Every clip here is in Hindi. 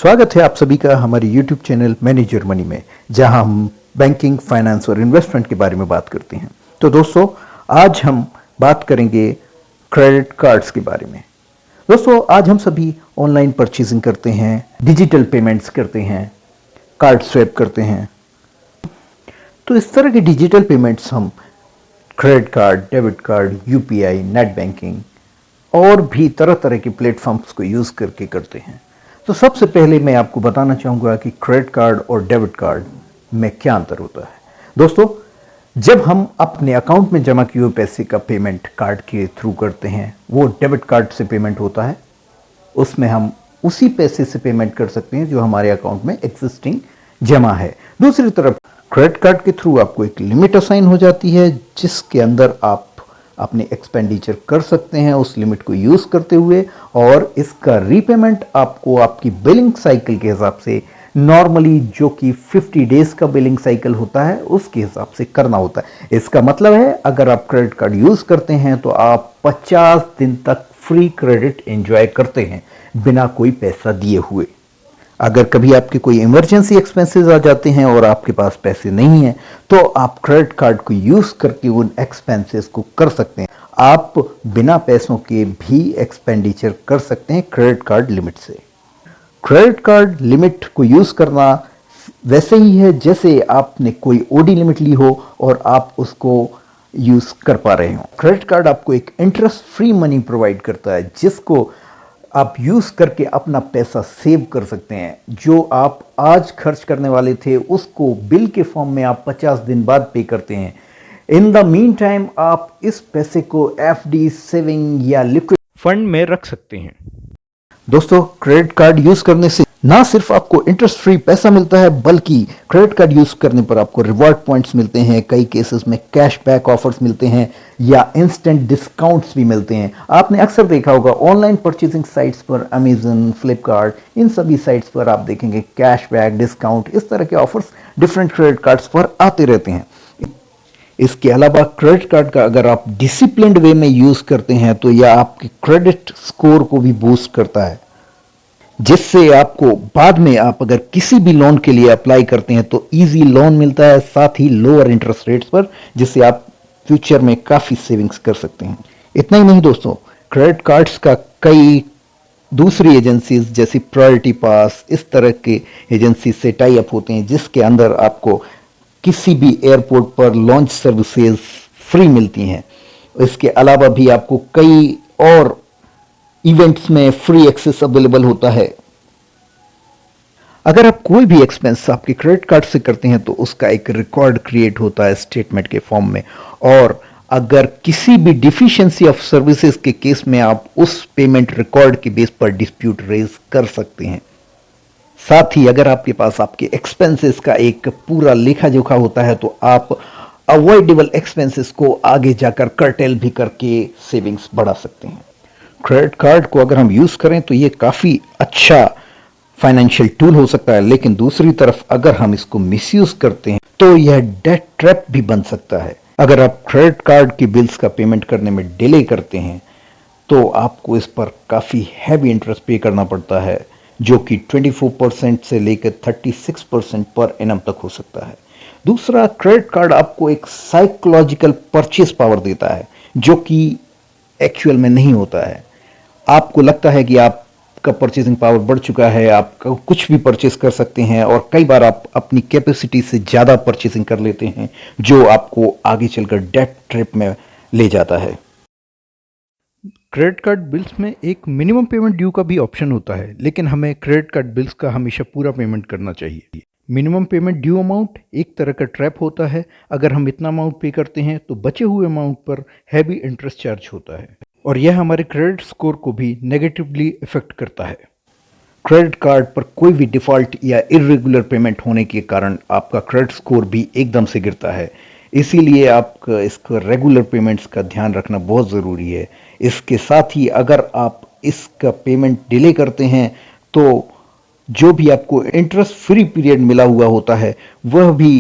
स्वागत है आप सभी का हमारे YouTube चैनल मैनेजर मनी में, जहां हम बैंकिंग, फाइनेंस और इन्वेस्टमेंट के बारे में बात करते हैं। तो दोस्तों, आज हम बात करेंगे क्रेडिट कार्ड्स के बारे में। दोस्तों, आज हम सभी ऑनलाइन परचेजिंग करते हैं, डिजिटल पेमेंट्स करते हैं, कार्ड स्वैप करते हैं। तो इस तरह के डिजिटल पेमेंट्स हम credit card, debit card, UPI, net banking और भी तरह तरह के प्लेटफॉर्म्स को यूज करके करते हैं। तो सबसे पहले मैं आपको बताना चाहूंगा कि क्रेडिट कार्ड और डेबिट कार्ड में क्या अंतर होता है। दोस्तों, जब हम अपने अकाउंट में जमा किए हुए पैसे का पेमेंट कार्ड के थ्रू करते हैं, वो डेबिट कार्ड से पेमेंट होता है। उसमें हम उसी पैसे से पेमेंट कर सकते हैं जो हमारे अकाउंट में एग्जिस्टिंग जमा है। दूसरी तरफ क्रेडिट कार्ड के थ्रू आपको एक लिमिट असाइन हो जाती है, जिसके अंदर आप अपने एक्सपेंडिचर कर सकते हैं उस लिमिट को यूज करते हुए, और इसका रीपेमेंट आपको आपकी बिलिंग साइकिल के हिसाब से नॉर्मली जो कि 50 डेज का बिलिंग साइकिल होता है उसके हिसाब से करना होता है। इसका मतलब है, अगर आप क्रेडिट कार्ड यूज करते हैं तो आप 50 दिन तक फ्री क्रेडिट एंजॉय करते हैं बिना कोई पैसा दिए हुए। अगर कभी आपके कोई इमरजेंसी एक्सपेंसेस आ जाते हैं और आपके पास पैसे नहीं हैं, तो आप क्रेडिट कार्ड को यूज करके उन एक्सपेंसेस को कर सकते हैं। आप बिना पैसों के भी एक्सपेंडिचर कर सकते हैं क्रेडिट कार्ड लिमिट से। क्रेडिट कार्ड लिमिट को यूज करना वैसे ही है जैसे आपने कोई ओडी लिमिट ली हो और आप उसको यूज कर पा रहे हो। क्रेडिट कार्ड आपको एक इंटरेस्ट फ्री मनी प्रोवाइड करता है, जिसको आप यूज करके अपना पैसा सेव कर सकते हैं। जो आप आज खर्च करने वाले थे उसको बिल के फॉर्म में आप 50 दिन बाद पे करते हैं। इन द मीन टाइम आप इस पैसे को एफडी, सेविंग या लिक्विड फंड में रख सकते हैं। दोस्तों, क्रेडिट कार्ड यूज करने से ना सिर्फ आपको इंटरेस्ट फ्री पैसा मिलता है, बल्कि क्रेडिट कार्ड यूज करने पर आपको रिवॉर्ड पॉइंट्स मिलते हैं, कई केसेस में कैशबैक ऑफर्स मिलते हैं या इंस्टेंट डिस्काउंट्स भी मिलते हैं। आपने अक्सर देखा होगा ऑनलाइन परचेजिंग साइट्स पर, अमेजन, फ्लिपकार्ट, इन सभी साइट्स पर आप देखेंगे कैशबैक, डिस्काउंट, इस तरह के ऑफर्स डिफरेंट क्रेडिट कार्ड्स पर आते रहते हैं। इसके अलावा क्रेडिट कार्ड का अगर आप डिसिप्लिन्ड वे में यूज करते हैं तो यह आपके क्रेडिट स्कोर को भी बूस्ट करता है, जिससे आपको बाद में आप अगर किसी भी लोन के लिए अप्लाई करते हैं तो इजी लोन मिलता है, साथ ही लोअर इंटरेस्ट रेट्स पर, जिससे आप फ्यूचर में काफी सेविंग्स कर सकते हैं। इतना ही नहीं दोस्तों, क्रेडिट कार्ड्स का कई दूसरी एजेंसीज जैसी प्रायोरिटी पास, इस तरह के एजेंसी से टाई अप होते हैं, जिसके अंदर आपको किसी भी एयरपोर्ट पर लॉन्च सर्विसेज फ्री मिलती हैं। इसके अलावा भी आपको कई और इवेंट्स में फ्री एक्सेस अवेलेबल होता है। अगर आप कोई भी एक्सपेंस आपके क्रेडिट कार्ड से करते हैं तो उसका एक रिकॉर्ड क्रिएट होता है स्टेटमेंट के फॉर्म में, और अगर किसी भी डिफिशियंसी ऑफ सर्विसेज के केस में आप उस पेमेंट रिकॉर्ड के बेस पर डिस्प्यूट रेज कर सकते हैं। साथ ही अगर आपके पास आपके एक्सपेंसेस का एक पूरा लेखा जोखा होता है तो आप अवॉइडेबल एक्सपेंसेस को आगे जाकर कर्टेल भी करके सेविंग्स बढ़ा सकते हैं। क्रेडिट कार्ड को अगर हम यूज करें तो ये काफी अच्छा फाइनेंशियल टूल हो सकता है, लेकिन दूसरी तरफ अगर हम इसको मिसयूज करते हैं तो यह डेट ट्रैप भी बन सकता है। अगर आप क्रेडिट कार्ड की बिल्स का पेमेंट करने में डिले करते हैं तो आपको इस पर काफी हैवी इंटरेस्ट पे करना पड़ता है, जो कि 24% से लेकर 36% पर एनम तक हो सकता है। दूसरा, क्रेडिट कार्ड आपको एक साइकोलॉजिकल परचेस पावर देता है, जो कि एक्चुअल में नहीं होता है। आपको लगता है कि आपका परचेसिंग पावर बढ़ चुका है, आप कुछ भी परचेस कर सकते हैं, और कई बार आप अपनी कैपेसिटी से ज्यादा परचेसिंग कर लेते हैं, जो आपको आगे चलकर डेट ट्रैप में ले जाता है। क्रेडिट कार्ड बिल्स में एक मिनिमम पेमेंट ड्यू का भी ऑप्शन होता है, लेकिन हमें क्रेडिट कार्ड बिल्स का हमेशा पूरा पेमेंट करना चाहिए। मिनिमम पेमेंट ड्यू अमाउंट एक तरह का ट्रैप होता है। अगर हम इतना अमाउंट पे करते हैं तो बचे हुए अमाउंट पर हैवी इंटरेस्ट चार्ज होता है, और यह हमारे क्रेडिट स्कोर को भी नेगेटिवली इफेक्ट करता है। क्रेडिट कार्ड पर कोई भी डिफॉल्ट या इरेगुलर पेमेंट होने के कारण आपका क्रेडिट स्कोर भी एकदम से गिरता है। इसीलिए आपका इसका रेगुलर पेमेंट्स का ध्यान रखना बहुत ज़रूरी है। इसके साथ ही अगर आप इसका पेमेंट डिले करते हैं तो जो भी आपको इंटरेस्ट फ्री पीरियड मिला हुआ होता है वह भी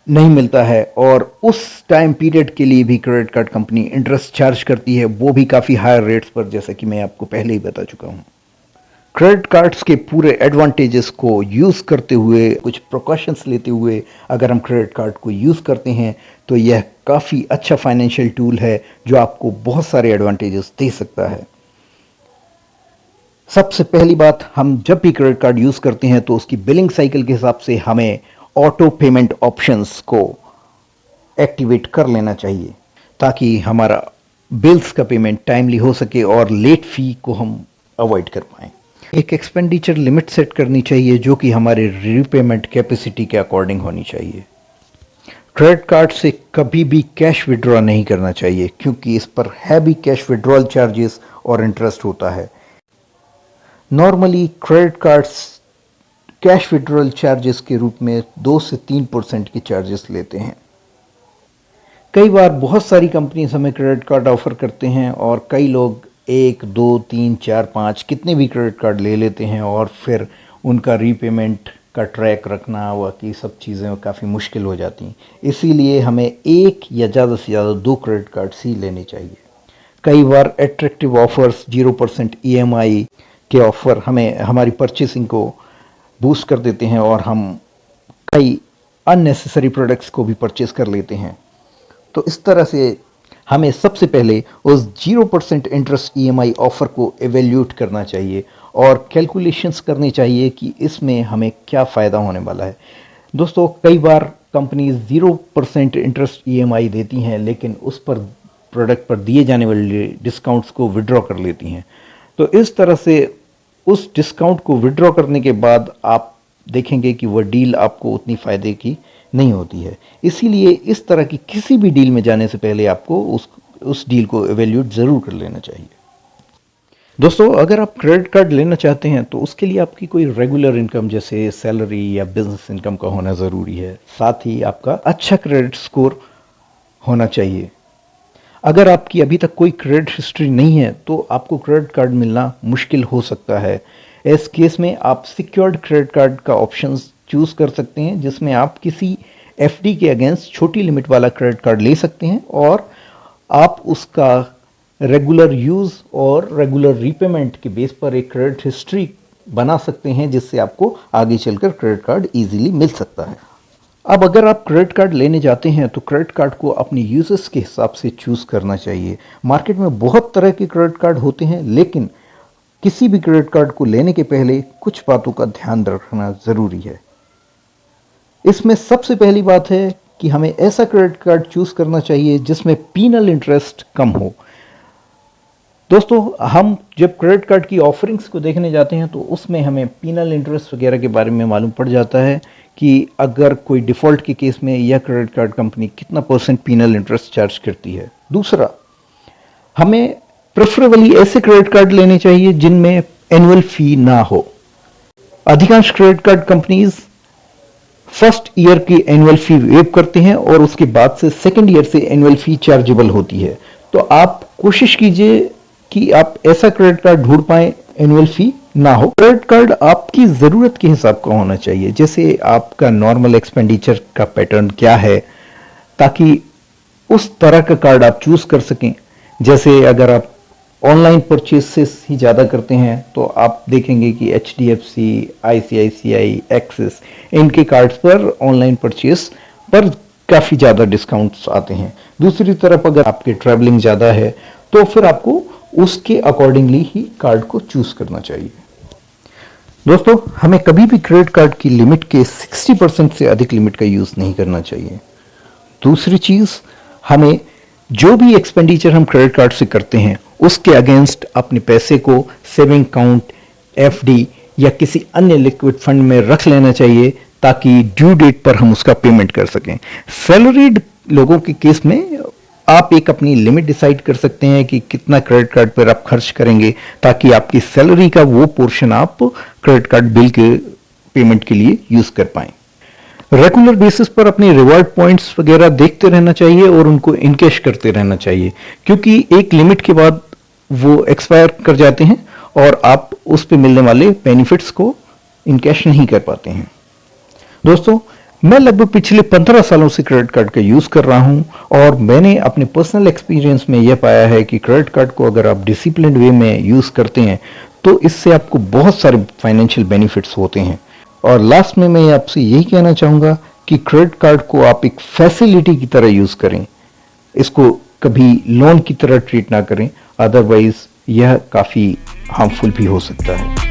नहीं मिलता है, और उस टाइम पीरियड के लिए भी credit card company interest charge करती है, वो भी काफ़ी हायर रेट्स पर, जैसा कि मैं आपको पहले ही बता चुका हूं। क्रेडिट कार्ड्स के पूरे एडवांटेजेस को यूज करते हुए, कुछ प्रिकॉशंस लेते हुए अगर हम क्रेडिट कार्ड को यूज करते हैं तो यह काफी अच्छा फाइनेंशियल टूल है जो आपको बहुत सारे एडवांटेजेस दे सकता है। सबसे पहली बात, हम जब भी क्रेडिट कार्ड यूज करते हैं तो उसकी बिलिंग साइकिल के हिसाब से हमें ऑटो पेमेंट ऑप्शंस को एक्टिवेट कर लेना चाहिए ताकि हमारा बिल्स का पेमेंट टाइमली हो सके और लेट फी को हम अवॉइड कर पाएं। एक एक्सपेंडिचर लिमिट सेट करनी चाहिए जो कि हमारे रीपेमेंट कैपेसिटी के अकॉर्डिंग होनी चाहिए। क्रेडिट कार्ड से कभी भी कैश विड्रॉ नहीं करना चाहिए क्योंकि इस पर हैवी कैश विड्रॉल चार्जेस और इंटरेस्ट होता है। Normally credit cards cash withdrawal charges के रूप में 2 से 3% के चार्जेस लेते हैं। कई बार बहुत सारी कंपनीज हमें क्रेडिट कार्ड ऑफर करते हैं और कई लोग 1, 2, 3, 4, 5 कितने भी क्रेडिट कार्ड ले लेते हैं और फिर उनका रीपेमेंट का ट्रैक रखना बाकी सब चीज़ें काफ़ी मुश्किल हो जाती हैं। इसीलिए हमें एक या ज़्यादा से ज़्यादा 2 क्रेडिट कार्ड्स ही लेने चाहिए। कई बार एट्रैक्टिव ऑफर्स 0% EMI के ऑफर हमें हमारी परचेसिंग को बूस्ट कर देते हैं और हम कई अननेसेसरी प्रोडक्ट्स को भी परचेस कर लेते हैं। तो इस तरह से हमें सबसे पहले उस 0% इंटरेस्ट EMI ऑफर को एवेल्यूट करना चाहिए और कैलकुलेशंस करनी चाहिए कि इसमें हमें क्या फ़ायदा होने वाला है। दोस्तों, कई बार कंपनीज 0% इंटरेस्ट EMI देती हैं लेकिन उस पर प्रोडक्ट पर दिए जाने वाले डिस्काउंट्स को विड्रॉ कर लेती हैं। तो इस तरह से उस डिस्काउंट को विड्रॉ करने के बाद आप देखेंगे कि वह डील आपको उतनी फ़ायदे की नहीं होती है। इसीलिए इस तरह की किसी भी डील में जाने से पहले आपको उस डील को एवेल्यूट ज़रूर कर लेना चाहिए। दोस्तों, अगर आप क्रेडिट कार्ड लेना चाहते हैं तो उसके लिए आपकी कोई रेगुलर इनकम जैसे सैलरी या बिजनेस इनकम का होना ज़रूरी है। साथ ही आपका अच्छा क्रेडिट स्कोर होना चाहिए। अगर आपकी अभी तक कोई क्रेडिट हिस्ट्री नहीं है तो आपको क्रेडिट कार्ड मिलना मुश्किल हो सकता है। इस केस में आप सिक्योर्ड क्रेडिट कार्ड का ऑप्शन चूज कर सकते हैं जिसमें आप किसी FD के अगेंस्ट छोटी लिमिट वाला क्रेडिट कार्ड ले सकते हैं और आप उसका रेगुलर यूज और रेगुलर रीपेमेंट के बेस पर एक क्रेडिट हिस्ट्री बना सकते हैं जिससे आपको आगे चलकर क्रेडिट कार्ड इजीली मिल सकता है। अब अगर आप क्रेडिट कार्ड लेने जाते हैं तो क्रेडिट कार्ड को अपने यूजर्स के हिसाब से चूज करना चाहिए। मार्केट में बहुत तरह के क्रेडिट कार्ड होते हैं लेकिन किसी भी क्रेडिट कार्ड को लेने के पहले कुछ बातों का ध्यान रखना जरूरी है। इसमें सबसे पहली बात है कि हमें ऐसा क्रेडिट कार्ड चूज करना चाहिए जिसमें पीनल इंटरेस्ट कम हो। दोस्तों, हम जब क्रेडिट कार्ड की ऑफरिंग्स को देखने जाते हैं तो उसमें हमें पीनल इंटरेस्ट वगैरह के बारे में मालूम पड़ जाता है कि अगर कोई डिफॉल्ट के केस में यह क्रेडिट कार्ड कंपनी कितना % पीनल इंटरेस्ट चार्ज करती है। दूसरा, हमें प्रेफरेबली ऐसे क्रेडिट कार्ड लेने चाहिए जिनमें एनुअल फी ना हो। अधिकांश credit card companies first year की एनुअल फी वेव करते हैं और उसके बाद से सेकेंड ईयर से एनुअल फी चार्जेबल होती है। तो आप कोशिश कीजिए कि आप ऐसा क्रेडिट कार्ड ढूंढ पाएं एनुअल फी ना हो। क्रेडिट कार्ड आपकी जरूरत के हिसाब का होना चाहिए, जैसे आपका नॉर्मल एक्सपेंडिचर का पैटर्न क्या है, ताकि उस तरह का कार्ड आप चूज कर सकें। जैसे अगर आप ऑनलाइन परचेसेस ही ज़्यादा करते हैं तो आप देखेंगे कि HDFC, ICICI, एक्सिस इनके कार्ड्स पर ऑनलाइन परचेस पर काफ़ी ज़्यादा डिस्काउंट्स आते हैं। दूसरी तरफ अगर आपके ट्रैवलिंग ज़्यादा है तो फिर आपको उसके अकॉर्डिंगली ही कार्ड को चूज करना चाहिए। दोस्तों, हमें कभी भी क्रेडिट कार्ड की लिमिट के 60% से अधिक लिमिट का यूज़ नहीं करना चाहिए। दूसरी चीज़, हमें जो भी एक्सपेंडिचर हम क्रेडिट कार्ड से करते हैं उसके अगेंस्ट अपने पैसे को सेविंग अकाउंट, FD या किसी अन्य लिक्विड फंड में रख लेना चाहिए ताकि ड्यू डेट पर हम उसका पेमेंट कर सकें। सैलरीड लोगों के केस में आप एक अपनी लिमिट डिसाइड कर सकते हैं कि कितना क्रेडिट कार्ड पर आप खर्च करेंगे ताकि आपकी सैलरी का वो पोर्शन आप क्रेडिट कार्ड बिल के पेमेंट के लिए यूज कर पाएं। रेगुलर बेसिस पर अपने रिवॉर्ड पॉइंट्स वगैरह देखते रहना चाहिए और उनको इनकैश करते रहना चाहिए क्योंकि एक लिमिट के बाद वो एक्सपायर कर जाते हैं और आप उस पे मिलने वाले बेनिफिट्स को इनकैश नहीं कर पाते हैं। दोस्तों, मैं लगभग पिछले 15 सालों से क्रेडिट कार्ड का यूज कर रहा हूं और मैंने अपने पर्सनल एक्सपीरियंस में यह पाया है कि क्रेडिट कार्ड को अगर आप डिसिप्लिन्ड वे में यूज करते हैं तो इससे आपको बहुत सारे फाइनेंशियल बेनिफिट्स होते हैं। और लास्ट में मैं आपसे यही कहना चाहूंगा कि क्रेडिट कार्ड को आप एक फैसिलिटी की तरह यूज करें, इसको कभी लोन की तरह ट्रीट ना करें, अदरवाइज यह काफी हार्मफुल भी हो सकता है।